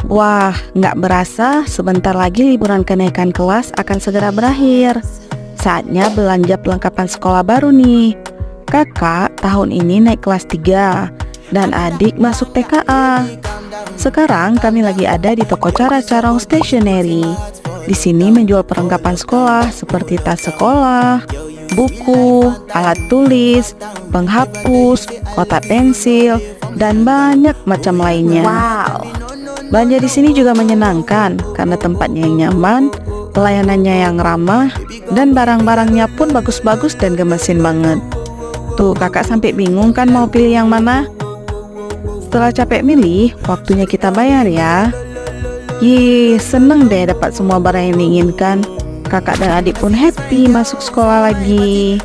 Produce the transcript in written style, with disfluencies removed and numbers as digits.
Wah, nggak berasa sebentar lagi liburan kenaikan kelas akan segera berakhir. Saatnya belanja perlengkapan sekolah baru nih. Kakak tahun ini naik kelas 3 dan adik masuk TKA. Sekarang kami lagi ada di toko Cara Carong Stationery. Di sini menjual perlengkapan sekolah seperti tas sekolah, buku, alat tulis, penghapus, kotak pensil, dan banyak macam lainnya. Wow. Belanja di sini juga menyenangkan karena tempatnya yang nyaman, pelayanannya yang ramah, dan barang-barangnya pun bagus-bagus dan gemesin banget. Tuh, kakak sampai bingung kan mau pilih yang mana? Setelah capek milih, waktunya kita bayar ya. Seneng deh dapat semua barang yang diinginkan. Kakak dan adik pun happy masuk sekolah lagi.